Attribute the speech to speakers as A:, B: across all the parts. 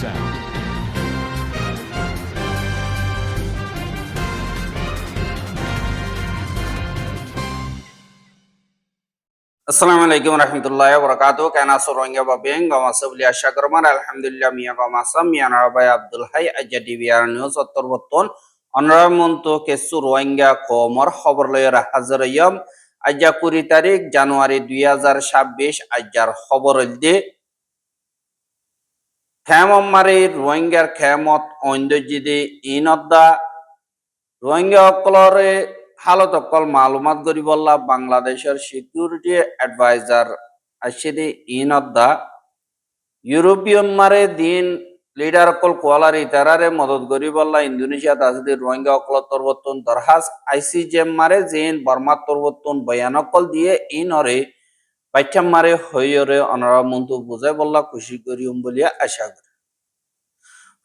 A: sound.
B: আসসালামু আলাইকুম রহমতুল্লাহ বরকাত কেন আছো রোহিঙ্গা বা বেং গমাসবলি আশা করমান আলহামদুলিল্লাহ মিয়া গমাসাম মিয়ান আরাবাই আব্দুল হাই আজ্জা ডিবিআর নিউজ অত্তরবর্তন অনরামন্ত কেসু রোহিঙ্গা কমর খবর লয়ের হাজার ইয়ম আজ্জা 20 তারিখ জানুয়ারি 2026 আজ্জার খবর দে খেমম মারে রোহিঙ্গার খেমত ঐন্দ্যজিদে ইনদ্দা রোহিঙ্গা অকলরে হালত অকল মালুমাত গরি বললা বাংলাদেশের সিকিউরিটি অ্যাডভাইজার আসিদি ইনদ্দা ইউরোপিয়ান মারে দিন লিডার অকল কোয়ালারি তারারে মদত গরি বললা ইন্দোনেশিয়া তাজদি রোহিঙ্গা অকল তরবতন দরহাস আইসিজেম মারে জিন বর্মা তরবতন বয়ান অকল দিয়ে ইনরে পাইঠাম মারে হইরে অনরা মন্তু বুঝাই বললা খুশি করিম বলিয়া আশা করি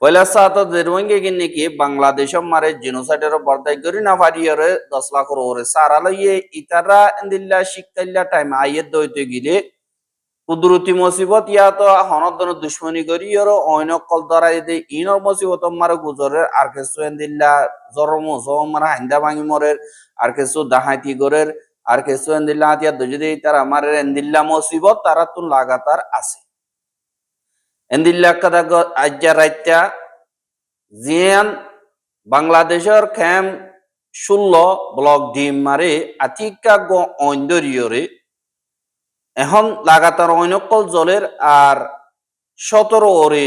B: পয়লা সাত রোহিঙ্গা কিনে কি বাংলাদেশ মারে জিনোসাইডের বর্দাই করি না পারিয়রে 10 লাখ ওরে সারা লইয়ে ইতারা ইন্দিল্লা শিক্ষাইল্লা টাইম আইয়ের দইতে গিলে কুদরতি মুসিবত ইয়া তো হনদন দুশ্মনী করি আর অইনকল দরাই দে ইনর মুসিবত মারে গুজরের আর কিছু ইন্দিল্লা জরম জম মারা হান্দা ভাঙি মরের আর কিছু দাহাতি গরের আর কিছু ইন্দিল্লা আতিয়া দজদি তারা মারে ইন্দিল্লা মুসিবত তারা তো লাগাতার আছে ইন্দিল্লা কাদা আজ্জা রাইত্যা জিয়ান বাংলাদেশের খেম 16 ব্লক ডিম মারে আতিকা গ অন্দরিয়রে এখন লাগাতার অনকল জলের আর 17 ওরে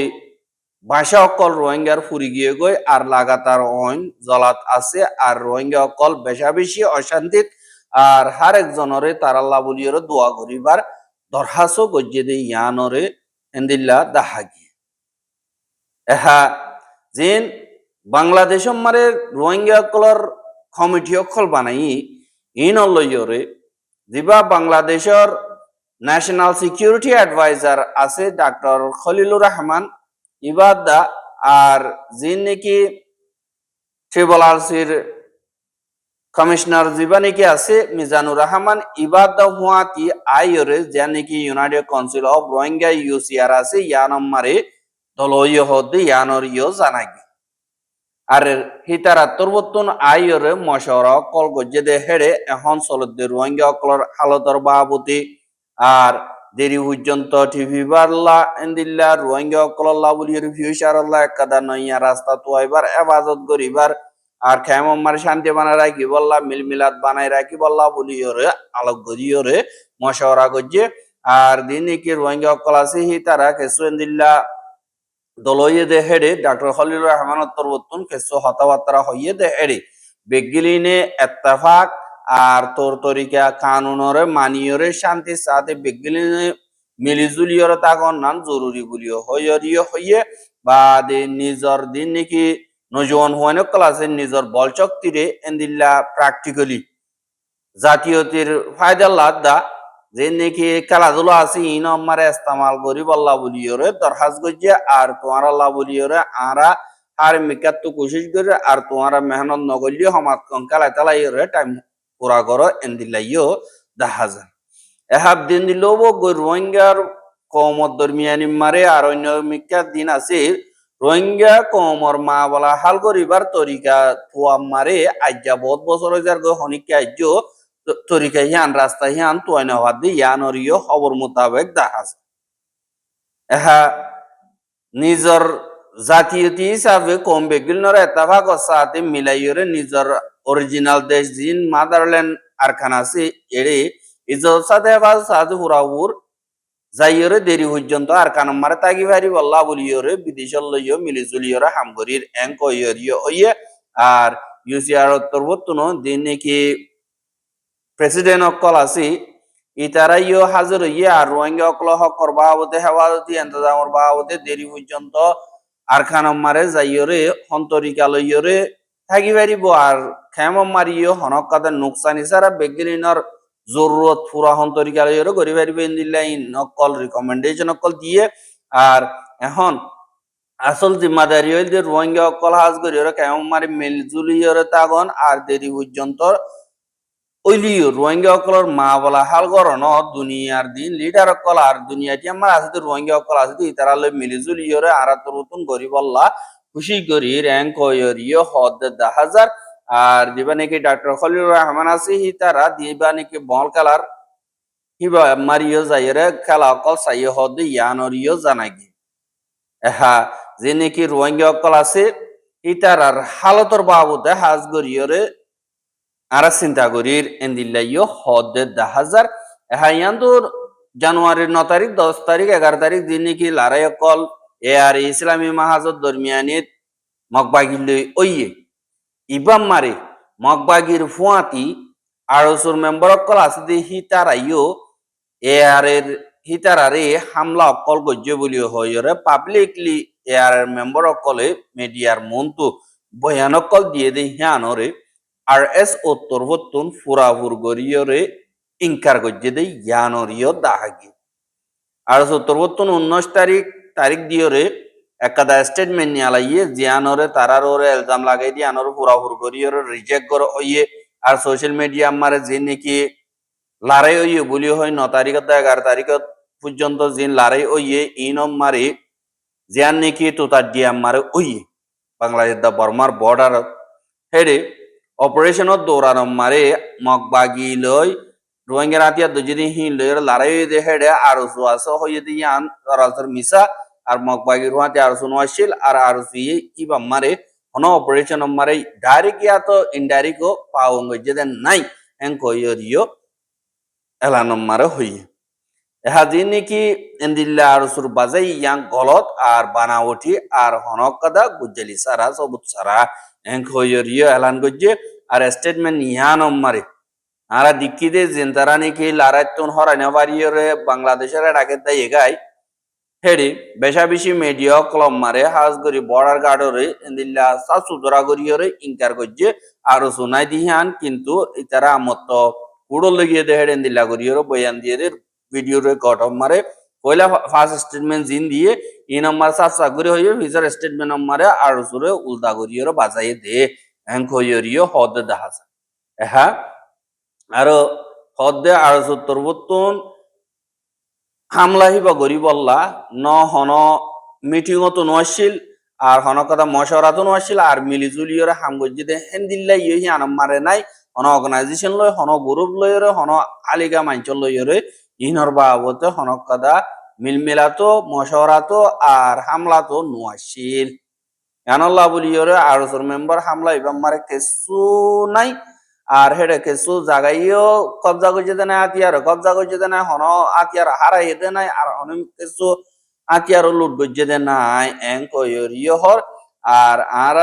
B: ভাষা অকল রোহিঙ্গার ফুরি গিয়ে গই আর লাগাতার অইন জলাত আছে আর রোহিঙ্গা অকল বেশা বেশি অশান্তিত আর হার একজনরে তারাল্লা বলিয়রে দোয়া করিবার দরহাসও গজ্জে দে ইয়ানরে এন্দিল্লা দাহাগি এহা যেন বাংলাদেশ মারে রোহিঙ্গা কলর কমিটি অকল বানাই ইন লইয়রে দিবা বাংলাদেশের ন্যাশনাল সিকিউরিটি অ্যাডভাইজার আছে ডাক্তার খলিলুর রহমান ইবাদা আর যিনি নাকি ট্রিবল আরসির কমিশনার জিবা নাকি আছে মিজানুর রহমান ইবাদা হুয়াতি আইরে যা নাকি ইউনাইটেড কাউন্সিল অফ রোহিঙ্গা ইউসিআর আছে ইয়ানম মারে দলইয় হদ্দে ইয়ানর ইয় জানাগি আর হিতারা তরবতন আইরে মশওয়ারা কল গজ্জে দে হেড়ে এখন চলতে রোহিঙ্গা অকলর হালতর বাবতি আর দেরি পর্যন্ত টিভি বারলা এন্দিল্লা রোহিঙ্গা অকল্লা বলিয়ে ফিউচার আল্লাহ একাদা নইয়া রাস্তা তো এবার এবাজত করিবার আর খেমার শান্তি বানায় রাখি বললা মিলমিলাত বানাই রাখি বললা বলিয়রে আলোক গরিয়রে মশওয়ারা গজ্জে আর দিন কি রোহিঙ্গা অকল আছে হি তারা কেসু এন্দিল্লা দলইয়ে দে হেড়ে ডাক্তার খলিলুর রহমান তরবতুন কেসু হতাবার্তা হইয়ে দে হেড়ে বেগিলিনে এত্তেফাক আর তোর তরিকা কানুনরে মানিয়রে শান্তি সাথে বেগিলিনে মিলিজুলিয়রে তাগন নান জরুরি বলিও হইয়রিয় হইয়ে বা নিজর দিন নাকি নজওয়ান হওয়ানো ক্লাসে নিজর বল শক্তিরে এন্দিল্লা প্র্যাকটিক্যালি জাতীয়তির ফায়দা লাদা যে নাকি খেলাধুলা আছে ইন আমারে ইস্তেমাল করি বল্লা বলিয়রে দরখাস গজ্জে আর তোমার আল্লাহ বলিয়রে আরা আর মিকাত তো কোশিশ করে আর তোমারা মেহনত নগলিও হমাত কম খেলা তেলাইরে টাইম পুরা করো এন্দিল্লাইও দেখা যায় এহাব দিন দিলেও রোহিঙ্গার কমর দরমিয়ানি মারে আর অন্য মিকা দিন আছে রোহিঙ্গা কমর মা বলা হাল করিবার তরিকা থুয়া মারে আজ্জা বহুত বছর যার হনিকে আজ্য তরিকা হিয়ান রাস্তা হিয়ান তোয়াইনা হওয়ার দিয়ে ইয়ানরিও খবর মোতাবেক দেখা যায় এহা নিজর জাতীয়তি হিসাবে কম বেগিলনর এতাভাগ সাথে মিলাইয়রে নিজর অরিজিনাল দেশ জিন মাদারল্যান্ড আরখান আছে এড়ে ইজর সাথে সাথে হুরাউর যাইয়রে দেরি পর্যন্ত আরখান মারে তাগি ভারি বল্লা বলিয়রে বিদেশর লইয় মিলিজুলিয়রে হামগরির এঙ্ক ইয়রিয় হইয়ে আর ইউসিআর তরবতুন দিন নাকি প্রেসিডেন্ট অকল আছে ইতারাইও হাজির হইয়ে আর রোহিঙ্গা অকল হকর বাবদে হেফাজতি ইন্তজামর বাবদে দেরি পর্যন্ত আরখান মারে যাইয়রে হন্তরিকালয়রে থাকি পারিব আর খেম মারিও হনক কাদের নুকসানি সারা বেগিলিনর জরুরত পুরা হন্তরিকালয়রে করি পারিব ইন্দিল্লা নকল রিকমেন্ডেশন অকল দিয়ে আর এখন আসল জিম্মাদারি হইল যে রোহিঙ্গা অকল হাজ করিয়রে খেম মারি মিলজুলিয়রে তাগন আর দেরি পর্যন্ত ওইলিও রোহিঙ্গা অকলর মা বলা হাল গরন দুনিয়ার দিন লিডার অকল আর দুনিয়াটি আমার আছে তো রোহিঙ্গা অকল আছে তো ইতারা লই মিলিজুল ইয়রে আর তোর উতুন গরিব আল্লাহ খুশি করি র্যাঙ্ক ইয় হদ 10,000 আর দিবা নাকি ডাক্তার খলিলুর রহমান আছে হি তারা দিবা নাকি বল কালার হিবা মারিও যাইরে খেলা অকল চাই হদ ইয়ানরিও জানাগি এহা যে নাকি রোহিঙ্গা অকল আছে ইতারার হালতর বাবুতে হাজ গরিয়রে আরা চিন্তা করির এন্দিল্লাইও হদে 10,000 এহাইয়ান্দুর জানুয়ারির 9 তারিখ 10 তারিখ 11 তারিখ দিন নাকি লারাই অকল এ আর ইসলামী মাহাজত দরমিয়ানিত মগবাগিল ওইয়ে ইবাম মারে মগবাগির ফুয়াতি আড়সুর মেম্বার অকল আছে দি হিতারাইও এ আর এর হিতারারে হামলা অকল গজ্য বলিও হইরে পাবলিকলি এ আর এর মেম্বার অকলে মিডিয়ার মন্তু বয়ান অকল দিয়ে দে হিয়ানরে আর এস উত্তর হতুন ফুরাফুর গরিয়রে ইনকার গজ্য দে ইয়ানরিও দাহাগি আর উত্তর হতুন 19 তারিখ দিয়রে একাদা স্টেটমেন্ট নিয়ে আলাইয়ে জিয়ানরে তারার ওরে এলজাম লাগাই দিয়ে আনর ফুরাফুর গরিয়রে রিজেক্ট করে হইয়ে আর সোশ্যাল মিডিয়া আমারে যে নাকি লারাই হইয়ে বলি হয় 9 তারিখ 11 তারিখ পর্যন্ত জিন লারাই হইয়ে ইনম মারে জিয়ান নাকি তোতার দিয়ে আমারে হইয়ে বাংলাদেশ দা বর্মার বর্ডার হেডে অপারেশনত দৌড়ানো মারে মগবাগি লই রোহিঙ্গা রাতিয়া দুজিদি হি লইর লারাই দে হেডে আর সুয়াসো হইয়ে দি আন রাসর মিসা আর মগবাগি রুয়াতে আর সুনওয়াশিল আর সুই ইবা মারে হন অপারেশন মারে ডাইরেক্ট ইয়া তো ইনডাইরেক্ট পাওঙ্গ যেদেন নাই এন কইরিও এলান মারে হইয়ে এহা যে নাকি এন্দিল্লা আর সুর বাজাই ইয়াং গলত আর বানাওটি আর হনকদা গুজ্জালি সারা সবুত সারা এন কইরিও এলান গজ্জে আর স্টেটমেন্ট ইয়ান মারে আরা দিক্কিদে জিন্তারা নাকি লারাইতুন হরাইনা বাড়িয়ে বাংলাদেশের ডাকে দাই এগাই হেডি বেশা বেশি মিডিয়া কলম মারে হাজ গরি বর্ডার গার্ডরে এন্দিল্লা সাসুদরা গরিয়রে ইনকার গজ্জে আর সুনাই দিহান কিন্তু ইতারা আমত কুড়ো লাগিয়ে দে হেড এন্দিল্লা গরিয়রে বয়ান দিয়ে দে ভিডিও রেকর্ড মারে পয়লা ফার্স্ট স্টেটমেন্ট জিন দিয়ে ই নাম্বার সাফসা করে হইয়ে ফিচার স্টেটমেন্ট মারে আর সুরে উল্টা গরিয়রে বাজাই দে হ্যাঙ্ক হইয়রিও হদ দাহাজ এহা আর হদে আর সত্তর বত্তন হামলা হিবা গরিব আল্লাহ ন হন মিটিং তো নছিল আর হন কথা মশওয়ারা তো নছিল আর মিলিজুলিয়রে হাম গজ্জি দে হেন্দিল্লা ইহি আনম মারে নাই হন অর্গানাইজেশন লয় হন গ্রুপ লয়রে হন আলিগা মাঞ্চল লয়রে ইহনর বাবতে হন কথা মিলমিলা তো মশওয়ারা তো আর হামলা তো নছিল জানাল্লাহ বলিয়রে আর মেম্বার হামলা ইবাম মারে কিছু নাই আর হেডে কিছু জায়গায়ও কবজা করছে দেয় না আতিয়ার কবজা করছে দেয় না হন আতিয়ার হারাই দে নাই আর অনেক কিছু আতিয়ারও লুট করছে দে নাই এং কইরিও হর আর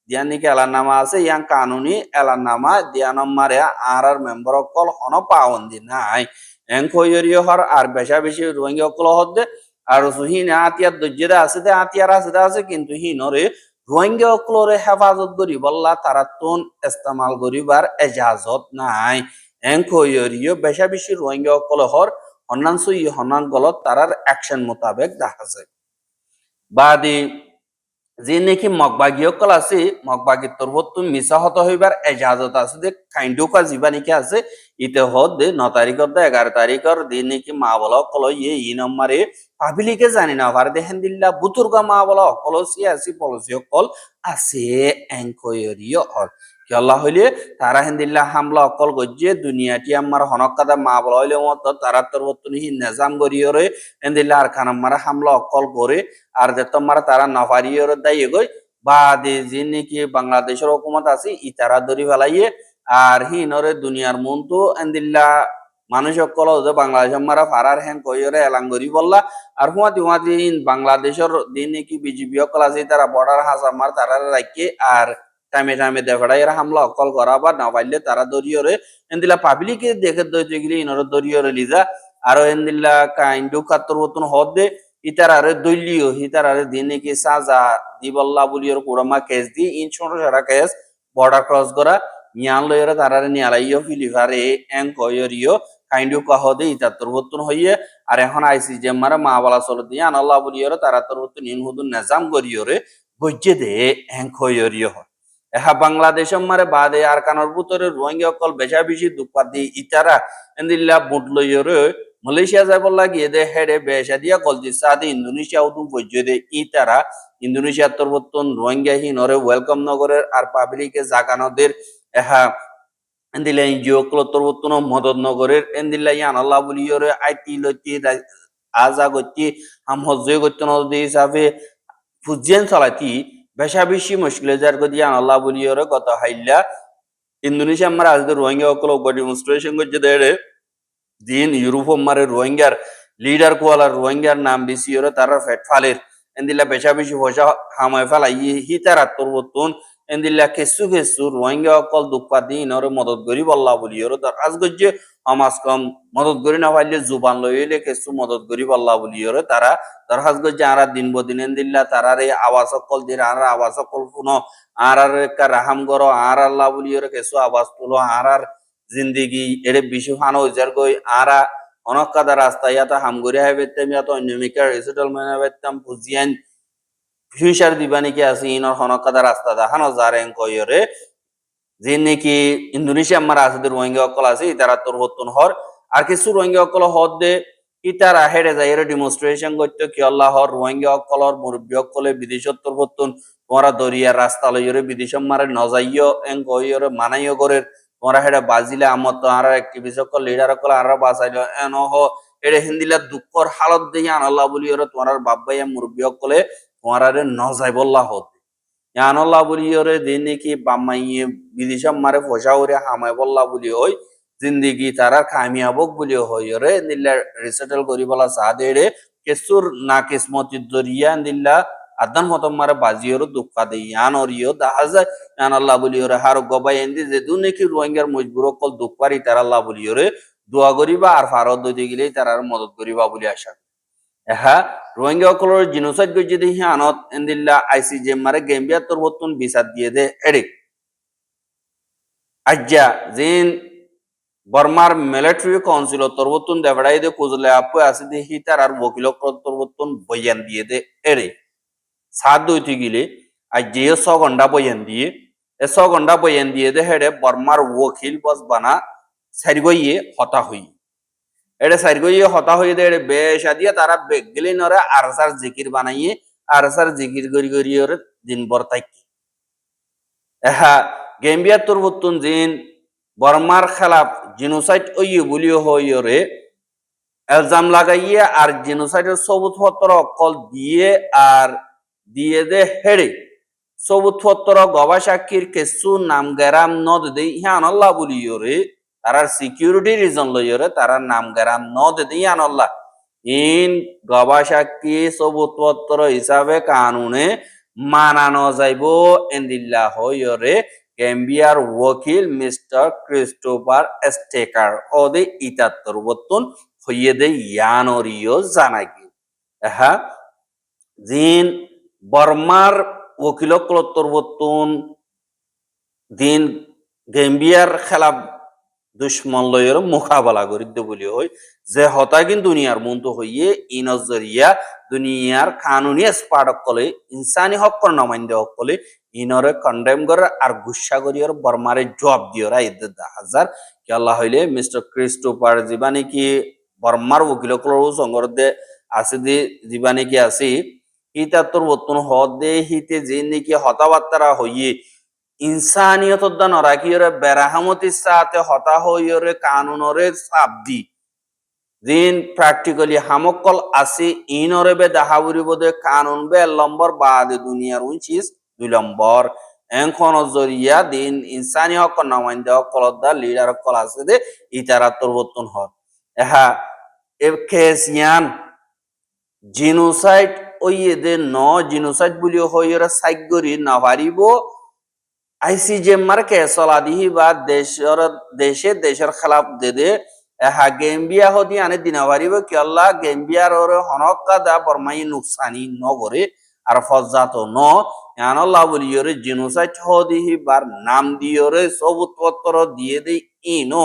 B: দিয়ান নাকি এলার নামা আছে ইয়াং কানুনি এলার নামা দিয়া নম্বরে আর মেম্বার অকল হন পাওন্দি নাই এং কইরিও হর আর বেশা বেশি রোহিঙ্গা অকল হদ দে আর হিনে আতিয়ার দজ্জে আছে দে আতিয়ার আছে কিন্তু হিনরে রোহিঙ্গা অকলরে হেফাজত করি বললা তারা তুন ইস্তেমাল করিবার এজাজত নাই এং কইরিও বেশা বেশি রোহিঙ্গা অকল হর হন্নান সুই হন্নান গলত তারার অ্যাকশন মোতাবেক দেখা যায় বাদি যে নাকি মগবাগী অকল আছে মগবাগী তরবতুন মিছা হত হইবার এজাজত আছে যে কাইন্ডুকা জীবা নাকি আছে ইতে হদ দে 9 তারিখর দে 11 তারিখর দিন নাকি মা বলা অকল ই নম্বরে পাবলিকে জানি না ভার দেখেন দিল্লা বুতুর্গা মা বলা অকল সিয়াসি পলিসি অকল আছে এনকোয়ারিও হল কি আল্লাহ হইলে তারা হেন্দিল্লা হামলা অকল গজ্জে দুনিয়াটি আমার হনকাদা মা বলা হইলে মত তারা তরবতুন হি নিজাম গরিয়রে হেন্দিল্লা আর খানাম্মারা হামলা অকল করে আর যে তোমার তারা নফারিয়র দায়ী গই বা যে নাকি বাংলাদেশের হুকুমত আছে ইতারা ধরি ফেলাইয়ে আর হিনরে দুনিয়ার মন্তু এন্দিল্লা মানুষ সকল যে বাংলাদেশ মারা ফারার হেন কইরে এলাঙ্গরি বললা আর হুয়াতি বাংলাদেশের দিন নাকি বিজেপি সকল আছে তারা বর্ডার হাসা মার তারা রাখে আর টাইমে দেখাড়াইয়ের হামলা অকল করা বা না পাইলে তারা দরিয়রে এন্দিল্লা পাবলিকে দেখে দইতে গেলে ইনরে দরিয়রে লিজা আর এন্দিল্লা কাইন্ডু কাতর মতন হদ দে ইতারারে দলীয় হিতারারে দিনে কি সাজা দিবল্লা বলিয়র কুড়মা কেস দি ইন ছোট সারা কেস বর্ডার ক্রস করা ইয়ান লয়রে তারারে নিয়ালাইও ফিলিভারে এং কয়রিও কাইন্ডু কহদে ইতাতর হতুন হইয়ে আর এখন আইসি যে মারা মা বলা চল দিয়ে আনাল্লাহ বলিয়রে তারা তোর হতুন ইন হুদুন নিজাম করিয়রে গজ্জে দে এং কয়রিও এহা বাংলাদেশ মারে বাদে আর কানোর ভিতরে রোহিঙ্গা অকল বেশা বেশি দুপাত দি ইতারা এন্দিল্লা বুট লইরে মালয়েশিয়া যাইবার লাগিয়ে দে হেডে বেশা দিয়া গলদি সাদি ইন্দোনেশিয়া উদুম বজ্জে দে ইতারা ইন্দোনেশিয়া তরবতন রোহিঙ্গা হিনরে ওয়েলকাম নগরের আর পাবলিকে জাগানোদের এহা এন্দিল্লা এনজিও ক্লো তরবতন মদত নগরের এন্দিল্লা ইয়ান আল্লাহ বলিয়রে আইটি লইতি আজা গতি হাম হজ্জে গতি নদী হিসাবে ফুজিয়ান চালাতি বেশা বেশি মুশকিল যার গদি ইয়ান আল্লাহ বলিয়রে গত হাইল্লা ইন্দোনেশিয়া মারা আজ রোহিঙ্গা অকল ডেমনস্ট্রেশন করছে দেড়ে দিন ইউরোপ মারে রোহিঙ্গার লিডার কোয়ালার রোহিঙ্গার নাম বেশি ওরে তারা ফেট ফালের এন্দিল্লা বেশা বেশি পয়সা হামায় ফেলাই হিতার আত্মবর্তন এন্দিল্লা কেসু কেসু রোহিঙ্গা অকল দুঃখা দিন ওরে মদত করি বল্লা বলি ওরে তার আজ গজ্জে সমাজ কম মদত করি না পাইলে জুবান লইলে কেসু মদত করি বল্লা বলি ওরে তারা তার হাজ গজ্জে আরা দিন বদিন এন্দিল্লা তারার এই আবাস অকল দিন আর আবাস অকল শুনো আর একটা রাহাম করো আর আল্লাহ বলি ওরে কেসু আবাস তুলো আর জিন্দিগি এরে বিশু হানো যার গই আরা অনেক কাদা রাস্তা ইয়াতা হামগুরি হাই বেতাম ইয়াতো অন্যমিকা রিসেটলমেন্ট বেতাম বুঝিয়ান ফিউচার দিবানি কি আছে ইনর হনক কাদা রাস্তা দা হানো জারেন কইরে যে নাকি ইন্দোনেশিয়া মারা আছে রোহিঙ্গা অকল আছে ইতারা তোর হতন হর আর কিছু রোহিঙ্গা অকল হদ দে ইতারা হেডে যায় এর ডেমনস্ট্রেশন করতে কি আল্লাহ হর রোহিঙ্গা অকলর মুরব্বী অকলে বিদেশত তোর হতন তোমরা দরিয়া রাস্তা লইরে বিদেশ মারে নজাইয় এং কইরে মানাইয় করে তোমরা হেডে বাজিলে আমত আর অ্যাক্টিভিস্ট অকল লিডার অকল আর বাসাইল এন হ এডে হিন্দিলা দুঃখর হালত দিয়ে আনাল্লাহ বলি ওরে তোমার বাপ ভাইয়া মুরব্বী অকলে তোমার নজাই বল্লাহ হতে আনাল্লাহ বলি ওরে দিন নাকি বাম্মাইয়ে বিদেশম মারে পয়সা ওরে হামাই বল্লাহ বলি ওই জিন্দিগি তারা কামিয়াবক বলি হই ওরে নিল্লা রিসেটল করি বলা সাদে রে কেসুর না কিসমতি দরিয়া নিল্লা আদান মতম মারে বাজিওর দুঃখা দেই ইয়ান ওরিও দাহাজা ইয়ান আল্লাহ বলি ওরে হার গবাই এন্দি যে দু নাকি রোহিঙ্গার মজবুর কল দুঃখ পারি তারা আল্লাহ বলি ওরে দোয়া করিবা আর ফারত দই গেলেই তারার মদত করিবা বলি আশা এহা রোহিঙ্গা অকলর জিনোসাইড গই যদি আনত এন্দিল্লা আইসিজে মারে গেম্বিয়া তোর বতুন বিচার দিয়ে দে এড়ে আজ্জা জিন বর্মার মিলিটারি কাউন্সিল তোর বতুন দেবড়াই দে কুজলে আপু আছে দে হিতার আর ওকিল তোর বতুন বয়ান দিয়ে দে এড়ে সাত দইতে গেলে আজ যে 6 ঘন্টা বয়ান দিয়ে 6 ঘন্টা বয়ান দিয়ে দে হেডে বর্মার ওকিল বস বানা সারিগইয়ে হতা হই এটা সারিগইয়ে হতা হই দে এড়ে বেশা দিয়ে তারা বেগলি নরে আরসার জিকির বানাইয়ে আরসার জিকির গরি গরি ওরে দিন ভর থাকি এহা গেম্বিয়া তোর বতুন জিন বর্মার খেলাফ জিনোসাইড ওইয়ে বলিও হইরে এলজাম লাগাইয়ে আর জিনোসাইডের সবুত পত্র অকল দিয়ে আর দিয়ে দে হেড়ে সবুত পত্র গবা সাক্ষীর কেসু নাম গেরাম নদ দে ইহান আল্লাহ বলিওরে তারার সিকিউরিটি রিজন লইরে তারার নাম গেরাম নদ দে ইহান আল্লাহ ইন গবা সাক্ষী সবুত পত্র হিসাবে কানুনে মানানো যাইব এন্দিল্লা হইরে গেম্বিয়ার ওকিল মিস্টার ক্রিস্টোফার স্টেকার ওদে ইতাত্তর বত্তন হইয়ে দে ইয়ানরিও জানাগি হ্যাঁ জিন বর্মার ওকিল ক্লত্তর বত্তন দিন গেম্বিয়ার খেলাফ দুশ্মন লয়ের মোকাবেলা করিদ্দ বলি হই যে হতাগিন দুনিয়ার মন্ত হইয়ে ইনজরিয়া দুনিয়ার কানুনি স্পার্ট কলে ইনসানি হক্কর নমাইন্দে হকলে ইনরে কন্ডেম করে আর গুসা করিয়ার বর্মারে জবাব দিয়রা ইদ্দ হাজার কি আল্লাহ হইলে মিস্টার ক্রিস্টোফার জীবানি কি বর্মার ওকিল কলর সংগর দে আছে দি জীবানি কি আছে ইতাত্তর বর্তন হদ দে হিতে যে নাকি হতাবার্তারা হইয়ে ইনসানিয়ত নরাকিয়রে বেরাহামতির সাথে হতা হইয়রে কানুনরে সাবদি দিন প্র্যাকটিক্যালি হামকল আছে ইনরে বে দাহাবুরি বোধে কানুন বে নম্বর বাদে দুনিয়ার উচিস 2 নম্বর এখন জরিয়া দিন ইনসানি হক নামাইন্দে কলদা লিডার কল আছে দে ইতারা তরবতন হর এহা এ কেসিয়ান জিনোসাইড ওইয়ে দে ন জিনোসাইড বলি হইয়রে সাইগরি না পারিব আইসিজে মার্কে চলাদিহি বা দেশের খেলাফ দে এহা গেম্বিয়া হদি আনে দিনা পারিব কি আল্লাহ গেম্বিয়ার ওরে হনকা দা বর্মাই নুকসানি নগরে আর ফজাত ন আল্লাহ বলিয়রে জিনোসাইড হদিহি বার নাম দিয়রে সবুত পত্র দিয়ে দে ইনো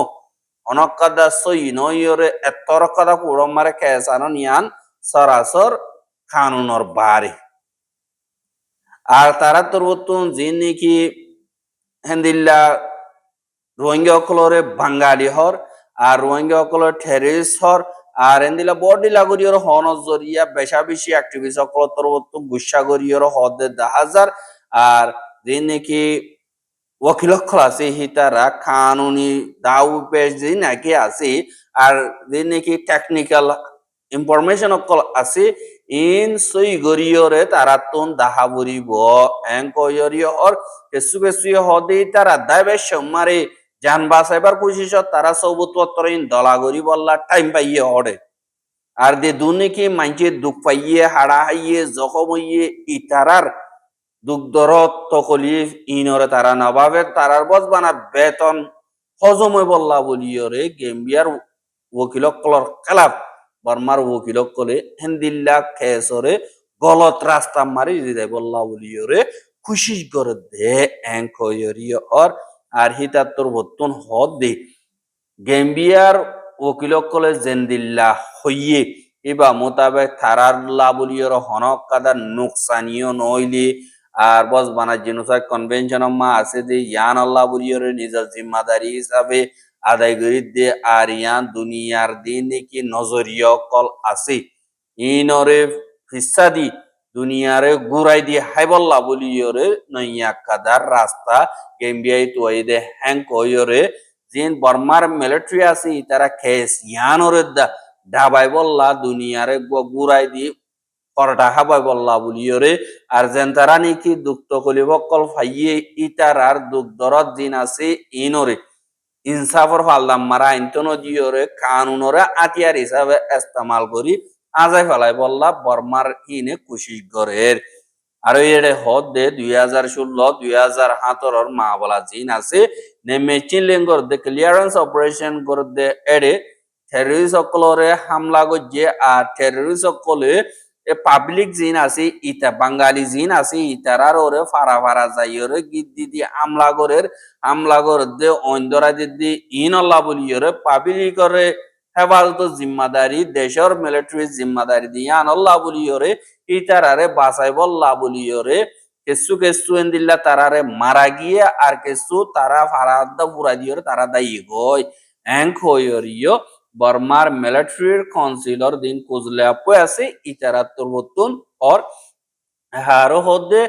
B: হনকা দা সই নইয়রে এতরকা পুরো মারে কেসানো নিয়ান সরাসর কানুনর বারে আর তারা তোর বর্তন যে নাকি হেন্দিল্লা রোহিঙ্গা সকলরে বাঙালি হর আর রোহিঙ্গা সকলের টেরিস্ট হর আর এন্দিলা বডি লাগরিয়র হন জরিয়া বেশা বেশি অ্যাক্টিভিস্ট সকল তরবত গুসা গরিয়র হদে 10,000 আর যে নাকি ওয়াকিলক্ষল আছে হিতারা কানুনি দাউ পেশ যে নাকি আছে আর যে নাকি টেকনিক্যাল ইনফরমেশন অকল আছে ইন সই গরিয়রে তারা তুন দাহা বরিব এঙ্কয়রিয়র কেসু কেসু হদে তারা দাবে সম্মারে জান বাঁচাইবার কোশিশত তারা সবুতপত্র ইন দলাগরি বললা টাইম পাইয়ে হড়ে আর দে দুনিকি মাইকে দুঃখ পাইয়ে হাড়া হাইয়ে জখম হইয়ে ইতারার দুঃখ দরদ তকলি ইনরে তারা নভাবে তারার বস বানা বেতন হজম হয়ে বললা বলিয়রে গেম্বিয়ার ওকিলক কলর খেলাপ বর্মার ওকিলক কলে হেন্দিল্লা খেসরে গলত রাস্তা মারি দিদে বললা বলিয়রে খুশি করে দে এঙ্কয়রিয়র আর হিতাত্তর বর্তন হদ দে গেম্বিয়ার ওকিলক কলে জেন্দিল্লা হইয়ে এবা মোতাবেক থারার লাবলিয়র হনক কাদার নুকসানিও নইলে আর বস বানা জেনোসাইড কনভেনশন মা আছে যে ইয়ান আল্লাহ বলিয়র নিজের জিম্মাদারি হিসাবে আদায় করি দে আর ইয়ান দুনিয়ার দিন কি নজরিয় কল আছে ইনরে ফিসা দি দুনিয়ারে গুড়াই দিয়ে হাইবল্লা বলিয়রে নইয়া কাদার রাস্তা গেম্বিয়াই তুই দে হ্যাং কইরে জিন বর্মার মিলিটারি আছে তারা খেস ইয়ানরে ডাবাই বললা দুনিয়ারে গুড়াই দি করটা হাবাই বললা বলিয়রে আর যেন তারা নাকি দুঃখ কলিব কল ফাইয়ে ইতার আর দুঃখ দরদ জিন আছে ইনরে ইনসাফর ফাল্লাম মারা ইন্তন দিয়রে কানুনরে আতিয়ার হিসাবে ইস্তেমাল করি আজাই ফেলাই বললা বর্মার ইনে খুশি গরের আর এর হদ দে 2016-2017 মা বলা জিন আছে নে মেচিন লেঙ্গর দে ক্লিয়ারেন্স অপারেশন কর দে এডে টেররিস্ট সকলরে হামলা গজ্জে আর টেররিস্ট সকলে পাবলিক জিন আছে ইতা বাঙালি জিন আছে ইতারার ওরে ফারা ফারা যাইরে গিদ দিদি আমলা করে দে অন্দরা দিদি ইন আল্লাহ বলিয়রে পাবলিক করে হেফাজত জিম্মাদারি দেশের মিলিটারি জিম্মাদারি দিয়ে আল্লাহ বলিয়রে ইতারারে বাঁচাই বল্লা বলিয়রে কেসু কেসু এন্দিল্লা তারারে মারা গিয়ে আর কেসু তারা ফারাদা পুরা দিয়রে তারা দায়ী গয় এঙ্ক হইয়রিয় বর্মার মিলিটারির কাউন্সিলর দিন কুজলে আপু আছে ইতারা তুরবতুন আর হারো হদে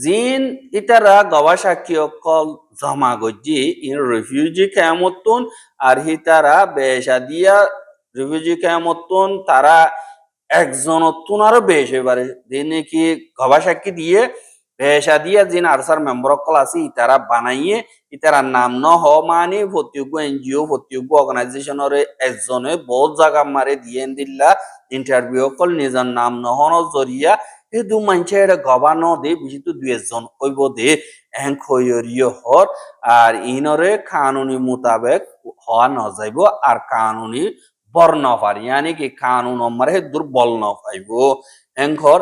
B: জিন ইতারা গবা সাক্ষী অকল জমা গজ্জি ইন রিফিউজি কেমতন আর হিতারা বেশা দিয়া রিফিউজি কেমতন তারা একজনতুন আরো বেশ এবারে দিন কি গবা সাক্ষী দিয়ে বেশা দিয়া জিন আরসার মেম্বার অকল আছে ইতারা বানাইয়ে ইতারা নাম ন হ মানে প্রত্যেক এনজিও প্রত্যেক অর্গানাইজেশনের একজনে বহুত জায়গা মারে দিয়ে দিল্লা ইন্টারভিউ অকল নিজের নাম নহন জরিয়া এই দু মানুষে এটা গবানো দে বেশি তো 2 জন কইব দে এঙ্ক হইয়রিয় হর আর ইনরে কানুনি মোতাবেক হওয়া ন যাইব আর কানুনি বর্ণ পারি ইয়ানি কি কানুন মারে দুর্বল ন পাইব এঙ্কর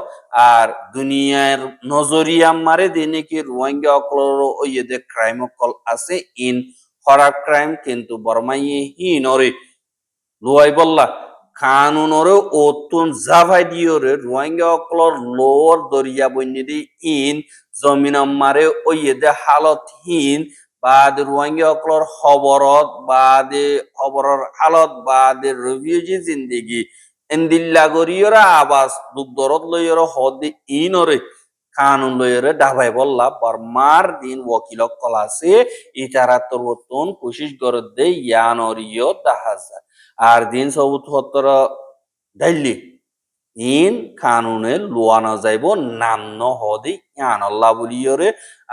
B: আর দুনিয়ার নজরিয়া মারে দিনে কি রোহিঙ্গা অকলর ওইদে ক্রাইম অকল আছে ইন হরার ক্রাইম কিন্তু বর্মাইয়ে হিনরে লোয়াই বললা কানুনরে ওতুন জাভাই দিয়রে রোহিঙ্গা অকলর লোর দরিয়া বন্যদি ইন জমিন মারে ওইদে হালত হীন বাদ রোহিঙ্গা অকলর খবরত বাদে খবরর হালত বাদে রিফিউজি জিন্দেগি এন্দিল্লা গরিয়রা আবাস দুগ্ধরত লইয়রা হদে ইনরে কানুন লইয়রে ডাবাই বললা বর্মার দিন ওয়াকিলক কল আছে ইতারা তরবতন কোশিশ করে দে ইয়ানরিয় দাহাজা আর দিন সবুত হত্তর দাইলি ইন কানুনে লোয়ানো যাইব নাম ন হদি ইয়ান আল্লাহ বলিয়রে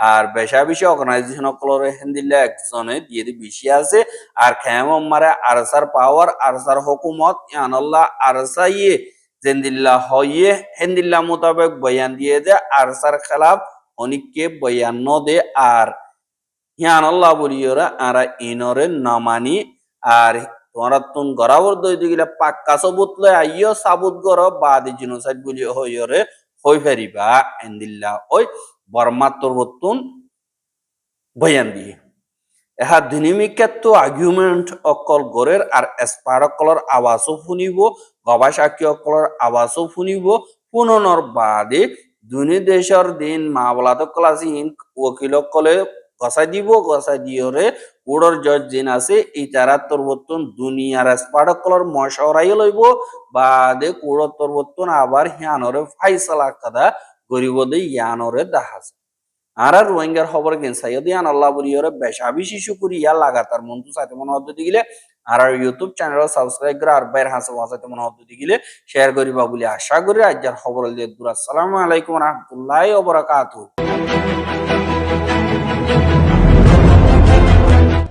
B: আর বেশা বেশি অর্গানাইজেশন কলরে হেন্দিল্লা একজনে দিয়ে দি বেশি আছে আর খেম মারে আরসার পাওয়ার আরসার হুকুমত ইয়ান আল্লাহ আরসাইয়ে জেন্দিল্লা হইয়ে হেন্দিল্লা মোতাবেক বয়ান দিয়ে দে আরসার খেলাফ অনিককে বয়ান ন দে আর ইয়ান আল্লাহ বলিয়রা আরা ইনরে নমানি আর তোমরা তুন গরাবর দই দিগিলা পাক্কা সবুত লয় আইয় সাবুত গর বাদি জিনোসাইড বলি হইরে হই ফেরিবা এন্দিল্লা ওই বর্মাত্তর বতুন বয়ান দিয়ে এহা দিনিমিকাত্ত আর্গুমেন্ট অকল গরের আর এসপার অকলর আওয়াজও শুনিব গবাসাক্ষী অকলর আওয়াজও শুনিব পুননর বাদে দুনি দেশের দিন মামলাত ক্লাসি ওকিল অকলে গছাই দিওরে উড়র জজ জিন আছে এই তারা তোরবর্তন দুনিয়ার স্পাডকলর মশরাই লইব বাদে কুড়র তোরবর্তন আবার হিয়ানরে ফাইসালা কাদা গরিবদে ইয়ানরে দাহাজ আর রোহিঙ্গার খবর গেন সাইয়দিয়ান আল্লাহ বলিয়রে বেশাবি শিশু করি ইয়া লাগাতার মন্তু সাথে মনে হদ্দুদি গিলে আর ইউটিউব চ্যানেল সাবস্ক্রাইব করে আর বাইর হাসে ওয়াসাতে মনে হদ্দুদি গিলে শেয়ার করিবা বলে আশা করি আজ্জার খবর দিয়ে দূর আসসালামু আলাইকুম রহমতুল্লাহি ওয়া বারাকাতুহু